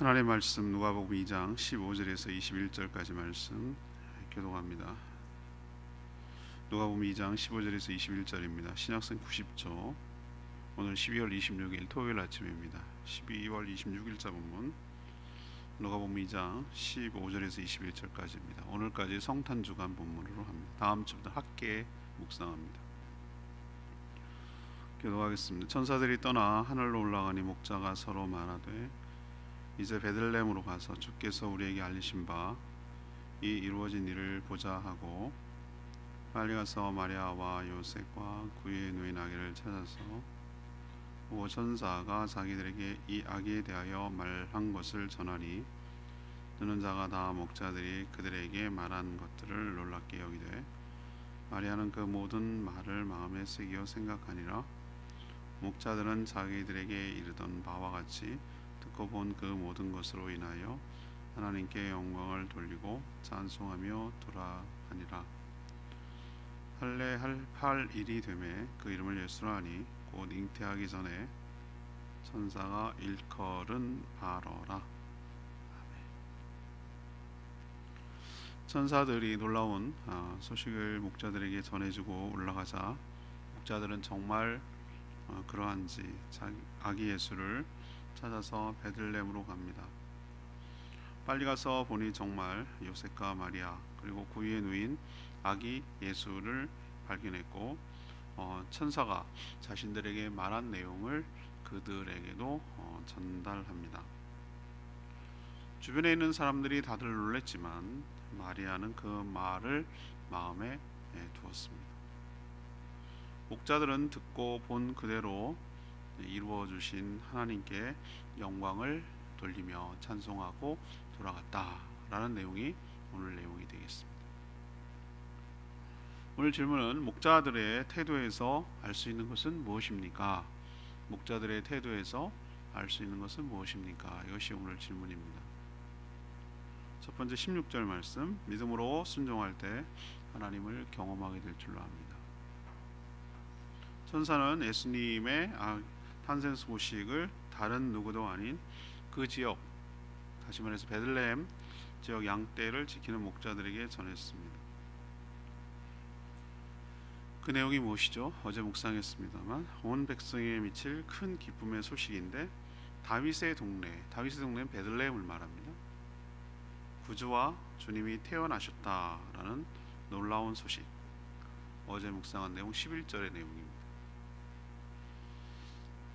하나님의 말씀 누가복음 2장 15절에서 21절까지 말씀 교독합니다. 누가복음 2장 15절에서 21절입니다. 신약성 90조. 오늘 12월 26일 토요일 아침입니다. 12월 26일자 본문 누가복음 2장 15절에서 21절까지입니다. 오늘까지 성탄주간 본문으로 합니다. 다음 주부터 학계 묵상합니다. 교독하겠습니다. 천사들이 떠나 하늘로 올라가니 목자가 서로 말하되 이제 베들레헴으로 가서 주께서 우리에게 알리신 바 이 이루어진 일을 보자 하고 빨리 가서 마리아와 요셉과 그의 누인 아기를 찾아서 보고 천사가 자기들에게 이 아기에 대하여 말한 것을 전하니 듣는 자가 다 목자들이 그들에게 말한 것들을 놀랍게 여기되 마리아는 그 모든 말을 마음에 새기어 생각하니라. 목자들은 자기들에게 이르던 바와 같이 듣고 본 그 모든 것으로 인하여 하나님께 영광을 돌리고 찬송하며 돌아가니라. 할례할 일이 되매 그 이름을 예수라 하니 곧 잉태하기 전에 천사가 일컬은 바로라. 천사들이 놀라운 소식을 목자들에게 전해주고 올라가자 목자들은 정말 그러한지 아기 예수를 찾아서 베들레헴으로 갑니다. 빨리 가서 보니 정말 요셉과 마리아 그리고 그의 누인 아기 예수를 발견했고 천사가 자신들에게 말한 내용을 그들에게도 전달합니다. 주변에 있는 사람들이 다들 놀랬지만 마리아는 그 말을 마음에 두었습니다. 목자들은 듣고 본 그대로 이루어 주신 하나님께 영광을 돌리며 찬송하고 돌아갔다라는 내용이 오늘 내용이 되겠습니다. 오늘 질문은 목자들의 태도에서 알 수 있는 것은 무엇입니까? 목자들의 태도에서 알 수 있는 것은 무엇입니까? 이것이 오늘 질문입니다. 첫 번째 16절 말씀, 믿음으로 순종할 때 하나님을 경험하게 될 줄로 압니다. 천사는 예수님의 탄생 소식을 다른 누구도 아닌 그 지역, 다시 말해서 베들레헴 지역 양떼를 지키는 목자들에게 전했습니다. 그 내용이 무엇이죠? 어제 묵상했습니다만 온 백성에 미칠 큰 기쁨의 소식인데 다윗의 동네는 베들레헴을 말합니다. 구주와 주님이 태어나셨다라는 놀라운 소식. 어제 묵상한 내용 11절의 내용입니다.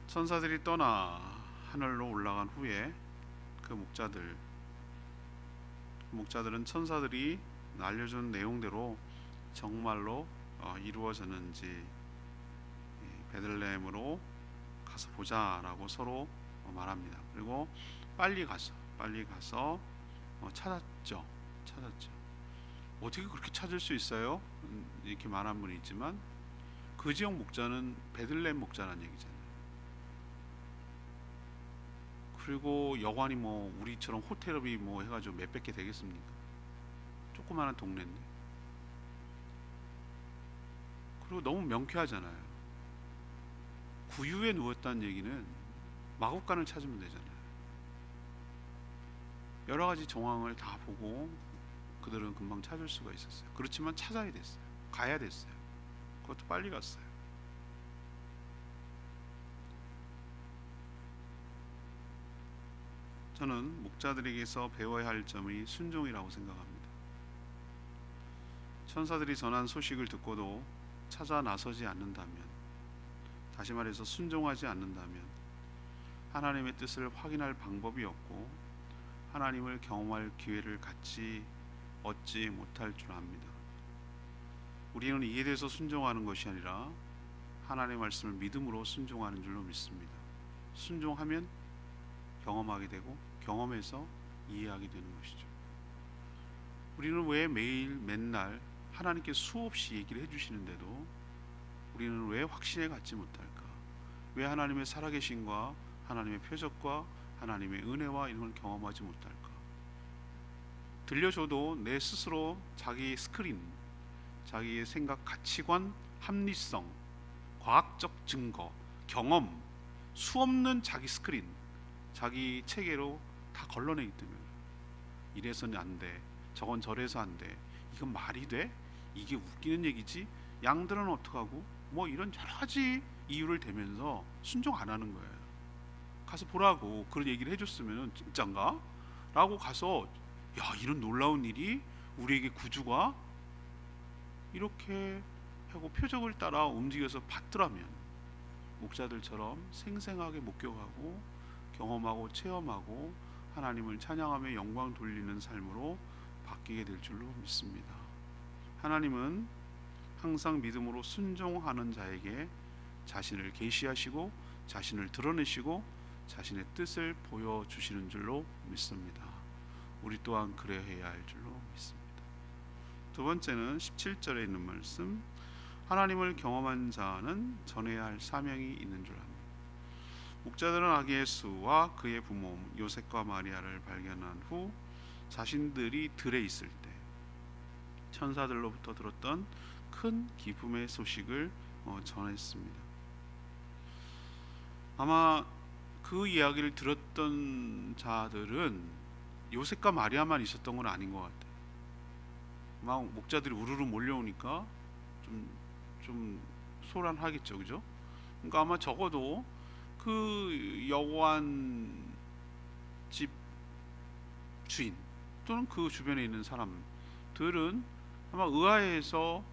천사들이 떠나 하늘로 올라간 후에 그 목자들은 천사들이 알려준 내용대로 정말로 이루어졌는지 베들레헴으로 가서 보자라고 서로 말합니다. 그리고 빨리 가서 찾았죠. 어떻게 그렇게 찾을 수 있어요? 이렇게 말한 분이 있지만 그 지역 목자는 베들레헴 목자라는 얘기잖아요. 그리고 여관이 우리처럼 호텔업이 해가지고 몇백 개 되겠습니까? 조그마한 동네인데. 그리고 너무 명쾌하잖아요. 구유에 누웠다는 얘기는 마구간을 찾으면 되잖아요. 여러 가지 정황을 다 보고 그들은 금방 찾을 수가 있었어요. 그렇지만 찾아야 됐어요. 가야 됐어요. 그것도 빨리 갔어요. 저는 목자들에게서 배워야 할 점이 순종이라고 생각합니다. 천사들이 전한 소식을 듣고도 찾아 나서지 않는다면, 다시 말해서 순종하지 않는다면 하나님의 뜻을 확인할 방법이 없고 하나님을 경험할 기회를 얻지 못할 줄 압니다. 우리는 이에 대해서 순종하는 것이 아니라 하나님의 말씀을 믿음으로 순종하는 줄로 믿습니다. 순종하면 경험하게 되고 경험해서 이해하게 되는 것이죠. 우리는 왜 맨날 하나님께 수없이 얘기를 해주시는데도 우리는 왜 확신에 갖지 못할까? 왜 하나님의 살아계심과 하나님의 표적과 하나님의 은혜와 이런 걸 경험하지 못할까? 들려줘도 내 스스로 자기 스크린, 자기의 생각, 가치관, 합리성, 과학적 증거, 경험, 수없는 자기 스크린, 자기 체계로 다 걸러내기 때문에 이래서는 안 돼, 저건 저래서 안 돼, 이건 말이 돼? 이게 웃기는 얘기지? 양들은 어떡하고? 뭐 이런 여러 가지 이유를 대면서 순종 안 하는 거예요. 가서 보라고 그런 얘기를 해줬으면 진짠가? 라고 가서 야, 이런 놀라운 일이 우리에게 구주가 이렇게 하고 표적을 따라 움직여서 봤더라면 목자들처럼 생생하게 목격하고 경험하고 체험하고 하나님을 찬양하며 영광 돌리는 삶으로 바뀌게 될 줄로 믿습니다. 하나님은 항상 믿음으로 순종하는 자에게 자신을 계시하시고 자신을 드러내시고 자신의 뜻을 보여주시는 줄로 믿습니다. 우리 또한 그래야 할 줄로 믿습니다. 두 번째는 17절에 있는 말씀, 하나님을 경험한 자는 전해야 할 사명이 있는 줄 압니다. 목자들은 아기 예수와 그의 부모 요셉과 마리아를 발견한 후 자신들이 들에 있을 때 천사들로부터 들었던 큰 기쁨의 소식을 전했습니다. 아마 그 이야기를 들었던 자들은 요셉과 마리아만 있었던 건 아닌 것 같아요. 막 목자들이 우르르 몰려오니까 좀 소란하겠죠, 그죠? 그러니까 아마 적어도 그 여관 집 주인 또는 그 주변에 있는 사람들은 아마 의아해서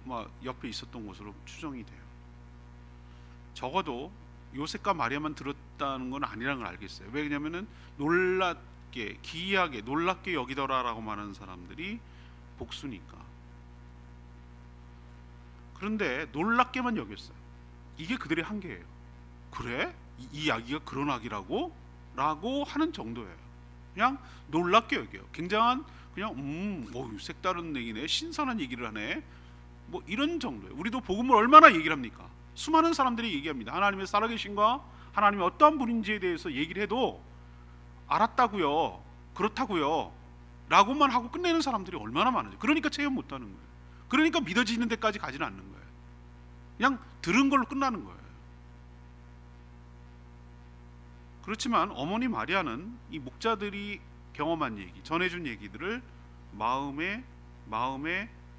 막 옆에 있었던 것으로 추정이 돼요. 적어도 요셉과 마리아만 들었다는 건 아니라는 걸 알겠어요. 왜냐면은 놀랍게 기이하게 놀랍게 여기더라라고 말하는 사람들이 복수니까. 그런데 놀랍게만 여겼어요. 이게 그들의 한계예요. 그래? 이 아기가 그런 아기라고? 라고 하는 정도예요. 그냥 놀랍게 여겨요. 굉장한 그냥 색다른 얘기네, 신선한 얘기를 하네, 뭐 이런 정도예요. 우리도 복음을 얼마나 얘기를 합니까? 수많은 사람들이 얘기합니다. 하나님의 살아계신과 하나님이 어떠한 분인지에 대해서 얘기를 해도 알았다고요, 그렇다고요 라고만 하고 끝내는 사람들이 얼마나 많은지. 그러니까 체험 못하는 거예요. 그러니까 믿어지는 데까지 가지는 않는 거예요. 그냥 들은 걸로 끝나는 거예요. 그렇지만 어머니 마리아는 이 목자들이 경험한 얘기, 전해준 얘기들을 마음에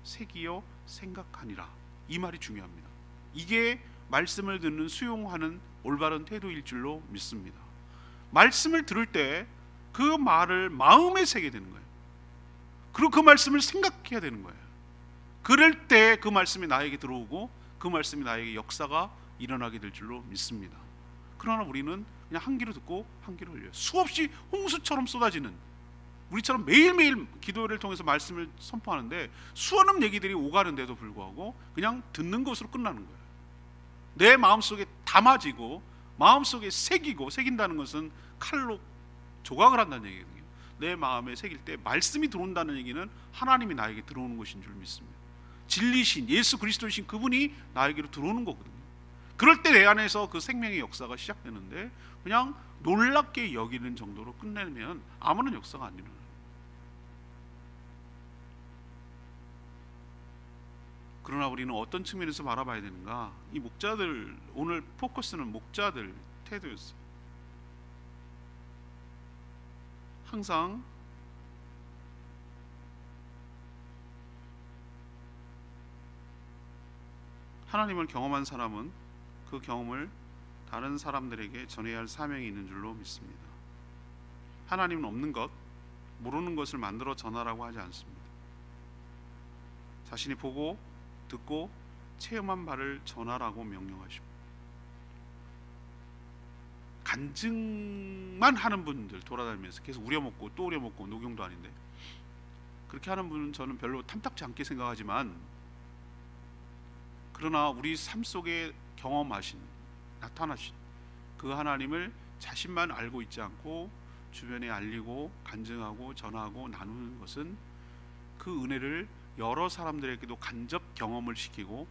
새기어 생각하니라. 이 말이 중요합니다. 이게 말씀을 듣는 수용하는 올바른 태도일 줄로 믿습니다. 말씀을 들을 때 그 말을 마음에 새게 되는 거예요. 그리고 그 말씀을 생각해야 되는 거예요. 그럴 때 그 말씀이 나에게 들어오고 그 말씀이 나에게 역사가 일어나게 될 줄로 믿습니다. 그러나 우리는 그냥 한 귀로 듣고 한 귀로 흘려요. 수없이 홍수처럼 쏟아지는, 우리처럼 매일매일 기도를 통해서 말씀을 선포하는데 수많은 얘기들이 오가는데도 불구하고 그냥 듣는 것으로 끝나는 거예요. 내 마음속에 담아지고 마음속에 새긴다는 것은 칼로 조각을 한다는 얘기거든요. 내 마음에 새길 때 말씀이 들어온다는 얘기는 하나님이 나에게 들어오는 것인 줄 믿습니다. 진리신 예수 그리스도이신 그분이 나에게로 들어오는 거거든요. 그럴 때 내 안에서 그 생명의 역사가 시작되는데 그냥 놀랍게 여기는 정도로 끝내면 아무런 역사가 안 일어나요. 그러나 우리는 어떤 측면에서 바라봐야 되는가? 이 목자들, 오늘 포커스는 목자들 태도였어요. 항상 하나님을 경험한 사람은 그 경험을 다른 사람들에게 전해야 할 사명이 있는 줄로 믿습니다. 하나님은 없는 것, 모르는 것을 만들어 전하라고 하지 않습니다. 자신이 보고 듣고 체험한 바를 전하라고 명령하십니다. 간증만 하는 분들 돌아다니면서 계속 우려먹고 또 우려먹고, 녹용도 아닌데 그렇게 하는 분은 저는 별로 탐탁지 않게 생각하지만, 그러나 우리 삶 속에 경험하신, 나타나신 그 하나님을 자신만 알고 있지 않고 주변에 알리고 간증하고 전하고 나누는 것은 그 은혜를 여러 사람들에게도 간접 경험을 시키고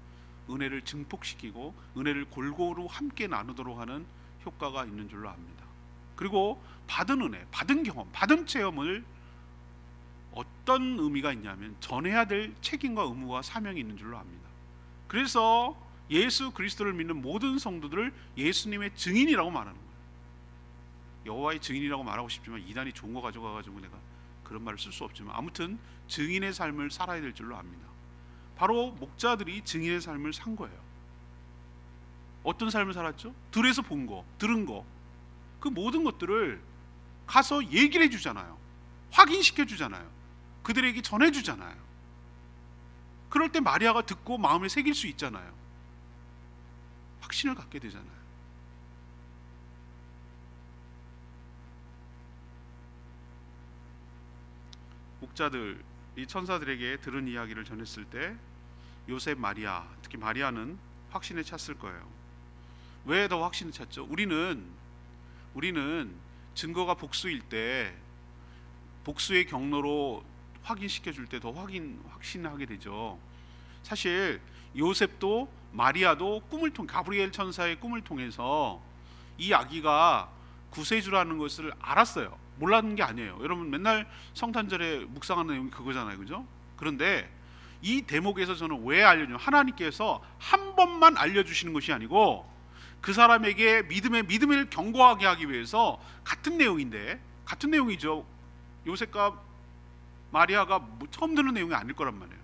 은혜를 증폭시키고 은혜를 골고루 함께 나누도록 하는 효과가 있는 줄로 압니다. 그리고 받은 은혜, 받은 경험, 받은 체험을 어떤 의미가 있냐면 전해야 될 책임과 의무와 사명이 있는 줄로 압니다. 그래서 예수 그리스도를 믿는 모든 성도들을 예수님의 증인이라고 말하는 거예요. 여호와의 증인이라고 말하고 싶지만 이단이 좋은 거 가져가가지고 내가 그런 말을 쓸 수 없지만 아무튼 증인의 삶을 살아야 될 줄로 압니다. 바로 목자들이 증인의 삶을 산 거예요. 어떤 삶을 살았죠? 들에서 본 거, 들은 거, 그 모든 것들을 가서 얘기를 해주잖아요. 확인시켜 주잖아요. 그들에게 전해주잖아요. 그럴 때 마리아가 듣고 마음에 새길 수 있잖아요. 확신을 갖게 되잖아요. 목자들이 천사들에게 들은 이야기를 전했을 때 요셉, 마리아, 특히 마리아는 확신에 찼을 거예요. 왜 더 확신을 찼죠? 우리는 증거가 복수일 때 복수의 경로로 확인시켜 줄 때 더 확신하게 되죠. 사실 요셉도 마리아도 꿈을 통해 가브리엘 천사의 꿈을 통해서 이 아기가 구세주라는 것을 알았어요. 몰랐는 게 아니에요. 여러분 맨날 성탄절에 묵상하는 내용이 그거잖아요, 그죠? 그런데 이 대목에서 저는 왜 알려주냐? 하나님께서 한 번만 알려주시는 것이 아니고 그 사람에게 믿음을 견고하게 하기 위해서 같은 내용인데 같은 내용이죠. 요셉과 마리아가 처음 듣는 내용이 아닐 거란 말이에요.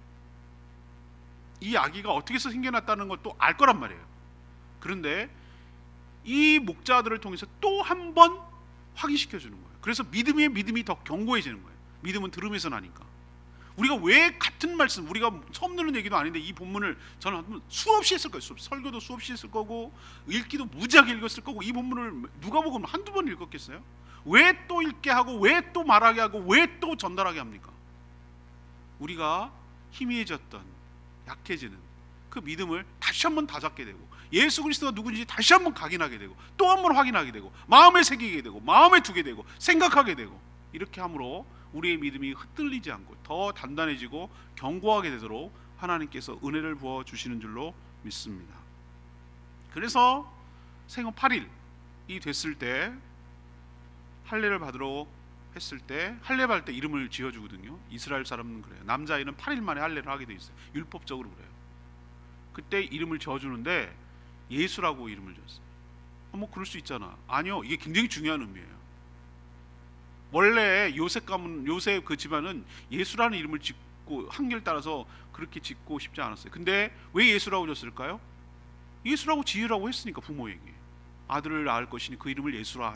이 아기가 어떻게 해서 생겨났다는 것도 알 거란 말이에요. 그런데 이 목자들을 통해서 또 한 번 확인시켜 주는 거예요. 그래서 믿음이 더 견고해지는 거예요. 믿음은 들음에서 나니까. 우리가 왜 같은 말씀, 우리가 처음 듣는 얘기도 아닌데 이 본문을 저는 수없이 했을 거예요. 설교도 수없이 했을 거고 읽기도 무지하게 읽었을 거고 이 본문을 누가복음 한두 번 읽었겠어요? 왜 또 읽게 하고 왜 또 말하게 하고 왜 또 전달하게 합니까? 우리가 희미해졌던 약해지는 그 믿음을 다시 한번 다잡게 되고 예수 그리스도가 누군지 다시 한번 각인하게 되고 또 한번 확인하게 되고 마음에 새기게 되고 마음에 두게 되고 생각하게 되고 이렇게 함으로 우리의 믿음이 흩날리지 않고 더 단단해지고 견고하게 되도록 하나님께서 은혜를 부어 주시는 줄로 믿습니다. 그래서 생후 8일이 됐을 때 할례를 받으러 했을 때 할례 받을 때 이름을 지어주거든요. 이스라엘 사람은 그래요. 남자아이는 8일 만에 할례를 하게 돼 있어요. 율법적으로 그래요. 그때 이름을 지어주는데 예수라고 이름을 지었어요. 뭐 그럴 수 있잖아. 아니요, 이게 굉장히 중요한 의미예요. 원래 요셉 그 집안은 예수라는 이름을 짓고 한결 따라서 그렇게 짓고 싶지 않았어요. 근데 왜 예수라고 졌을까요? 예수라고 지으라고 했으니까 부모에게 아들을 낳을 것이니 그 이름을 예수라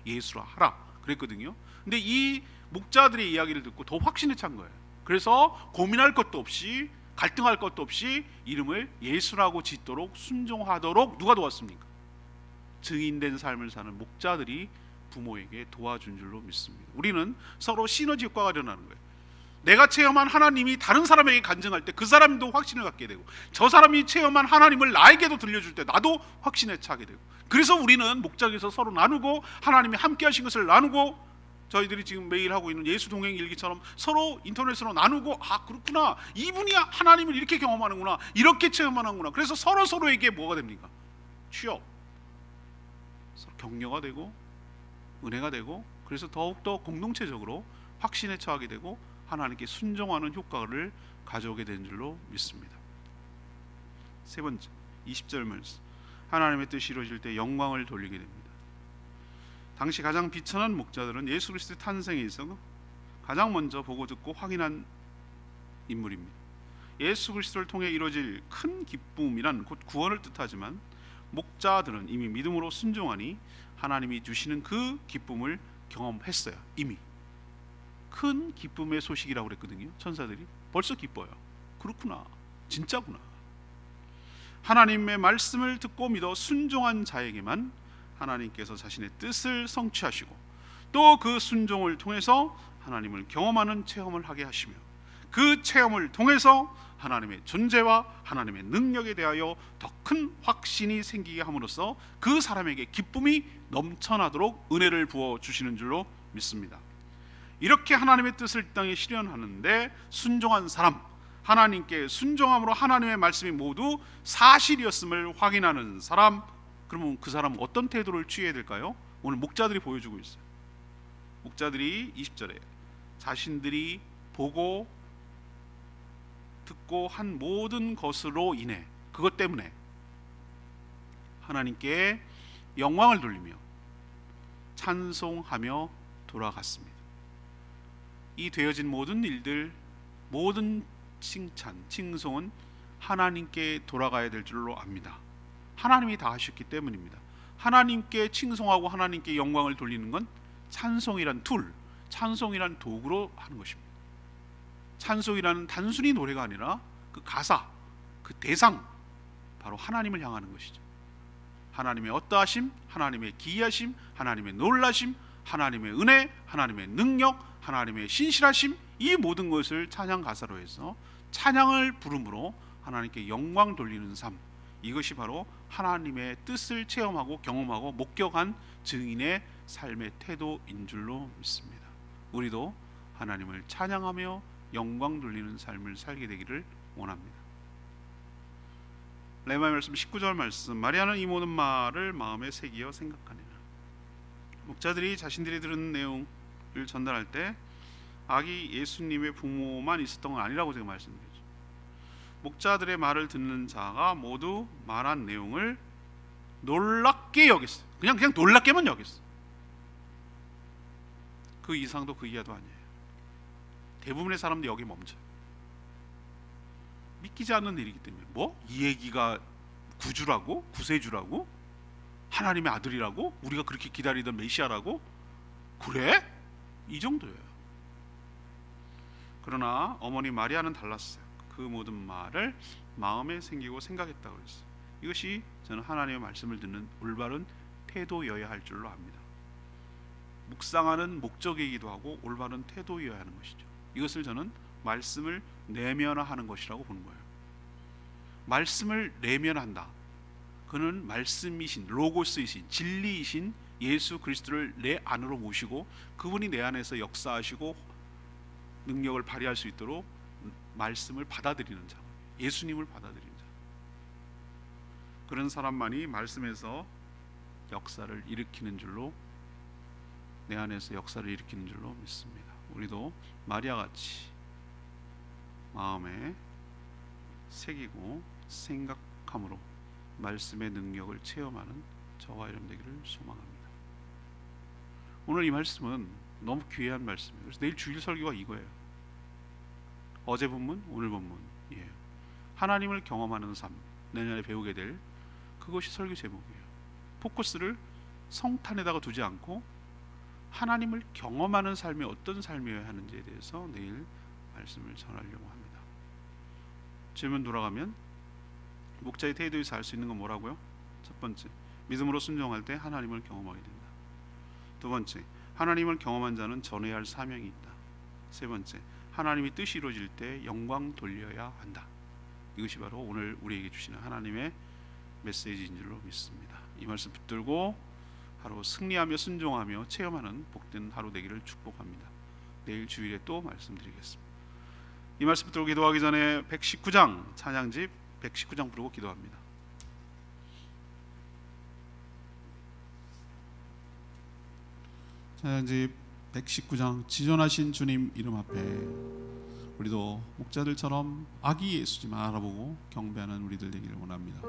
하라 그랬거든요. 근데 이 목자들의 이야기를 듣고 더 확신에 찬 거예요. 그래서 고민할 것도 없이 갈등할 것도 없이 이름을 예수라고 짓도록 순종하도록 누가 도왔습니까? 증인된 삶을 사는 목자들이 부모에게 도와준 줄로 믿습니다. 우리는 서로 시너지 효과가 일어나는 거예요. 내가 체험한 하나님이 다른 사람에게 간증할 때 그 사람도 확신을 갖게 되고 저 사람이 체험한 하나님을 나에게도 들려줄 때 나도 확신에 차게 되고 그래서 우리는 목자에서 서로 나누고 하나님이 함께 하신 것을 나누고 저희들이 지금 매일 하고 있는 예수 동행 일기처럼 서로 인터넷으로 나누고 아 그렇구나 이분이 하나님을 이렇게 경험하는구나 이렇게 체험하는구나 그래서 서로에게 뭐가 됩니까? 취업 격려가 되고 은혜가 되고 그래서 더욱더 공동체적으로 확신에 처하게 되고 하나님께 순종하는 효과를 가져오게 된 줄로 믿습니다. 세 번째 20절 말씀 하나님의 뜻이 이루어질 때 영광을 돌리게 됩니다. 당시 가장 비천한 목자들은 예수 그리스도의 탄생에 있어 가장 먼저 보고 듣고 확인한 인물입니다. 예수 그리스도를 통해 이루어질 큰 기쁨이란 곧 구원을 뜻하지만 목자들은 이미 믿음으로 순종하니 하나님이 주시는 그 기쁨을 경험했어요. 이미 큰 기쁨의 소식이라고 그랬거든요. 천사들이 벌써 기뻐요. 그렇구나 진짜구나. 하나님의 말씀을 듣고 믿어 순종한 자에게만 하나님께서 자신의 뜻을 성취하시고 또 그 순종을 통해서 하나님을 경험하는 체험을 하게 하시며 그 체험을 통해서 하나님의 존재와 하나님의 능력에 대하여 더 큰 확신이 생기게 함으로써 그 사람에게 기쁨이 넘쳐나도록 은혜를 부어 주시는 줄로 믿습니다. 이렇게 하나님의 뜻을 이 땅에 실현하는데 순종한 사람 하나님께 순종함으로 하나님의 말씀이 모두 사실이었음을 확인하는 사람 그러면 그 사람은 어떤 태도를 취해야 될까요? 오늘 목자들이 보여주고 있어요. 목자들이 20절에 자신들이 보고 듣고 한 모든 것으로 인해 그것 때문에 하나님께 영광을 돌리며 찬송하며 돌아갔습니다. 이 되어진 모든 일들, 모든 칭찬, 칭송은 하나님께 돌아가야 될 줄로 압니다. 하나님이 다 하셨기 때문입니다. 하나님께 칭송하고 하나님께 영광을 돌리는 건 찬송이란 툴, 찬송이란 도구로 하는 것입니다. 찬송이라는 단순히 노래가 아니라 그 가사, 그 대상, 바로 하나님을 향하는 것이죠. 하나님의 어떠하심, 하나님의 기이하심, 하나님의 놀라심, 하나님의 은혜, 하나님의 능력, 하나님의 신실하심, 이 모든 것을 찬양 가사로 해서 찬양을 부름으로 하나님께 영광 돌리는 삶, 이것이 바로 하나님의 뜻을 체험하고 경험하고 목격한 증인의 삶의 태도인 줄로 믿습니다. 우리도 하나님을 찬양하며 영광 돌리는 삶을 살게 되기를 원합니다. 레마의 말씀 19절 말씀, 마리아는 이 모든 말을 마음에 새기어 생각하니라. 목자들이 자신들이 들은 내용을 전달할 때 아기 예수님의 부모만 있었던 건 아니라고 제가 말씀드렸죠. 목자들의 말을 듣는 자가 모두 말한 내용을 놀랍게 여겼어요. 그냥 놀랍게만 여겼어요. 그 이상도 그 이하도 아니에요. 대부분의 사람들이 여기 멈춰요. 믿기지 않는 일이기 때문에, 뭐? 이 얘기가 구주라고? 구세주라고? 하나님의 아들이라고? 우리가 그렇게 기다리던 메시아라고? 그래? 이 정도예요. 그러나 어머니 마리아는 달랐어요. 그 모든 말을 마음에 새기고 생각했다고 그랬어요. 이것이 저는 하나님의 말씀을 듣는 올바른 태도여야 할 줄로 압니다. 묵상하는 목적이기도 하고 올바른 태도여야 하는 것이죠. 이것을 저는 말씀을 내면화하는 것이라고 보는 거예요. 말씀을 내면한다. 그는 말씀이신, 로고스이신, 진리이신 예수 그리스도를 내 안으로 모시고 그분이 내 안에서 역사하시고 능력을 발휘할 수 있도록 말씀을 받아들이는 자, 예수님을 받아들이는 자, 그런 사람만이 말씀에서 역사를 일으키는 줄로, 내 안에서 역사를 일으키는 줄로 믿습니다. 우리도 마리아같이 마음에 새기고 생각함으로 말씀의 능력을 체험하는 저와 여러분 되기를 소망합니다. 오늘 이 말씀은 너무 귀한 말씀이에요. 그래서 내일 주일 설교가 이거예요. 어제 본문, 오늘 본문이에요. 하나님을 경험하는 삶, 내년에 배우게 될 그것이 설교 제목이에요. 포커스를 성탄에다가 두지 않고 하나님을 경험하는 삶이 어떤 삶이어야 하는지에 대해서 내일 말씀을 전하려고 합니다. 질문 돌아가면 목자의 태도에서 알 수 있는 건 뭐라고요? 첫 번째, 믿음으로 순종할 때 하나님을 경험하게 된다. 두 번째, 하나님을 경험한 자는 전해야 할 사명이 있다. 세 번째, 하나님의 뜻이 이루어질 때 영광 돌려야 한다. 이것이 바로 오늘 우리에게 주시는 하나님의 메시지인 줄로 믿습니다. 이 말씀 붙들고 하루 승리하며 순종하며 체험하는 복된 하루 되기를 축복합니다. 내일 주일에 또 말씀드리겠습니다. 이 말씀 붙들고 기도하기 전에 119장 찬양집 119장 부르고 기도합니다. 찬양집 119장 지존하신 주님 이름 앞에 우리도 목자들처럼 아기 예수님만 알아보고 경배하는 우리들 되기를 원합니다.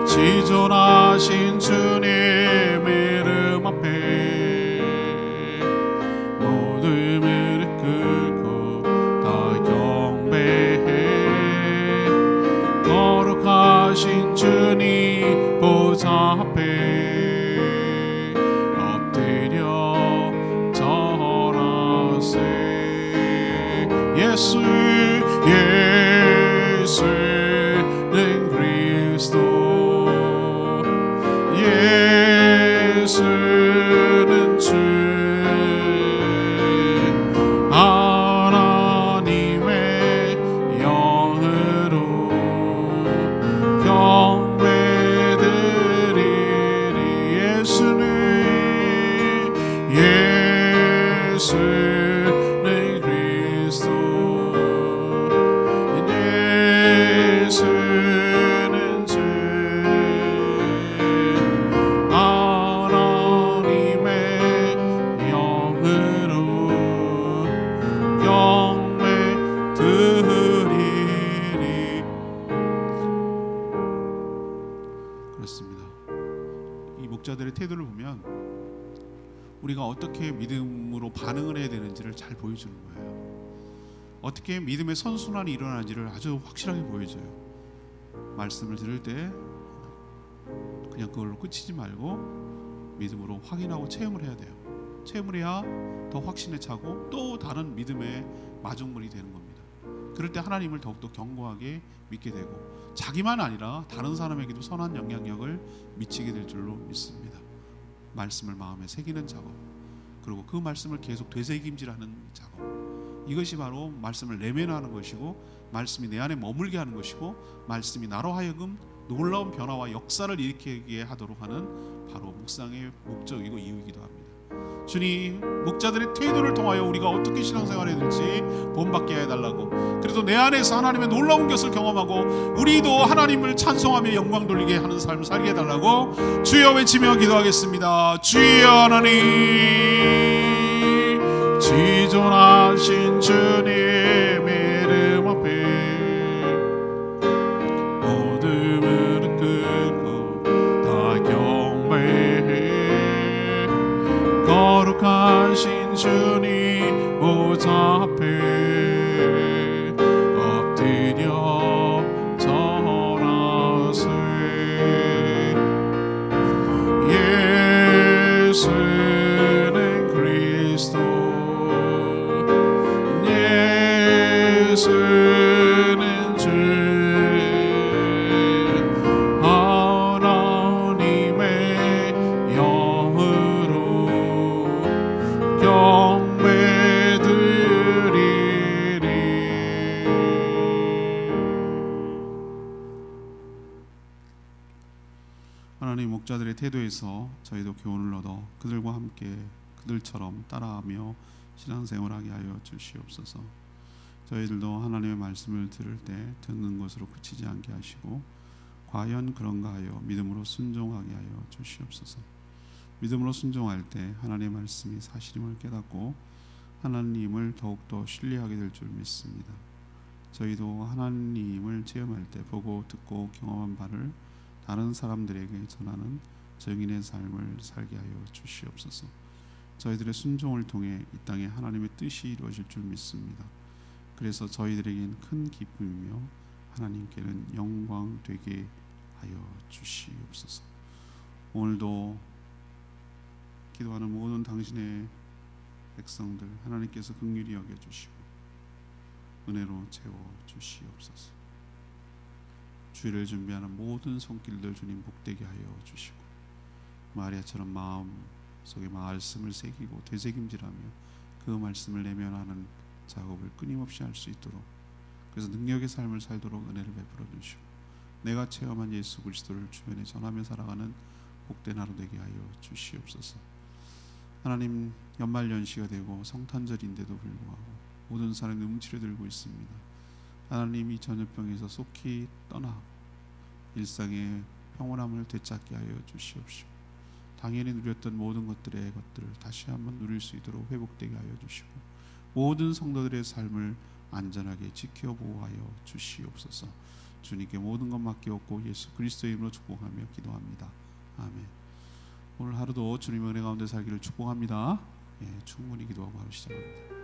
지존하신 주님 이름 앞에 모든 무릎 꿇고 다 경배해. 거룩하신 주님 보좌 앞에 엎드려 절하세. 예수는 그리스도, 예수는 주, 하나님의 영으로 경배드리리. 예수는 그리스도, 예수는 주, 하나님의 영으로 우리가 어떻게 믿음으로 반응을 해야 되는지를 잘 보여주는 거예요. 어떻게 믿음의 선순환이 일어나는지를 아주 확실하게 보여줘요. 말씀을 들을 때 그냥 그걸로 끝이지 말고 믿음으로 확인하고 체험을 해야 돼요. 체험을 해야 더 확신에 차고 또 다른 믿음의 마중물이 되는 겁니다. 그럴 때 하나님을 더욱더 견고하게 믿게 되고 자기만 아니라 다른 사람에게도 선한 영향력을 미치게 될 줄로 믿습니다. 말씀을 마음에 새기는 작업, 그리고 그 말씀을 계속 되새김질하는 작업, 이것이 바로 말씀을 내면화하는 것이고 말씀이 내 안에 머물게 하는 것이고 말씀이 나로 하여금 놀라운 변화와 역사를 일으키게 하도록 하는 바로 묵상의 목적이고 이유이기도 합니다. 주님, 목자들의 태도를 통하여 우리가 어떻게 신앙생활해야 될지 본받게 해달라고, 그래도 내 안에서 하나님의 놀라운 것을 경험하고 우리도 하나님을 찬송하며 영광 돌리게 하는 삶을 살게 해달라고 주여 외치며 기도하겠습니다. 주여 하나님, 지존하신 주님 이름 앞에 모든 무릎 꿇고 다 경배해. 거룩하신 주님 보좌 앞에 엎드려 절하세. 예수는 그리스도, 예수는 주, 하나님의 영으로 경배드리리. 하나님, 목자들의 태도에서 저희도 교훈을 얻어 그들과 함께 그들처럼 따라하며 신앙생활하게 하여 주시옵소서. 저희들도 하나님의 말씀을 들을 때 듣는 것으로 그치지 않게 하시고 과연 그런가 하여 믿음으로 순종하게 하여 주시옵소서. 믿음으로 순종할 때 하나님의 말씀이 사실임을 깨닫고 하나님을 더욱더 신뢰하게 될 줄 믿습니다. 저희도 하나님을 체험할 때 보고 듣고 경험한 바를 다른 사람들에게 전하는 증인의 삶을 살게 하여 주시옵소서. 저희들의 순종을 통해 이 땅에 하나님의 뜻이 이루어질 줄 믿습니다. 그래서 저희들에겐 큰 기쁨이며 하나님께는 영광 되게 하여 주시옵소서. 오늘도 기도하는 모든 당신의 백성들 하나님께서 긍휼히 여겨주시고 은혜로 채워주시옵소서. 주일을 준비하는 모든 손길들 주님 복되게 하여 주시고 마리아처럼 마음 속에 말씀을 새기고 되새김질하며 그 말씀을 내면하는 작업을 끊임없이 할 수 있도록, 그래서 능력의 삶을 살도록 은혜를 베풀어 주시고 내가 체험한 예수 그리스도를 주변에 전하며 살아가는 복된 하루 되게 하여 주시옵소서. 하나님, 연말연시가 되고 성탄절인데도 불구하고 모든 사람이 움츠려들고 있습니다. 하나님, 이 전염병에서 속히 떠나고 일상의 평온함을 되찾게 하여 주시옵시고 당연히 누렸던 모든 것들을 다시 한번 누릴 수 있도록 회복되게 하여 주시고 모든 성도들의 삶을 안전하게 지켜 보호하여 주시옵소서. 주님께 모든 것 맡기옵고 예수 그리스도의 이름으로 축복하며 기도합니다. 아멘. 오늘 하루도 주님의 은혜 가운데 살기를 축복합니다. 충분히 기도하고 하루 시작합니다.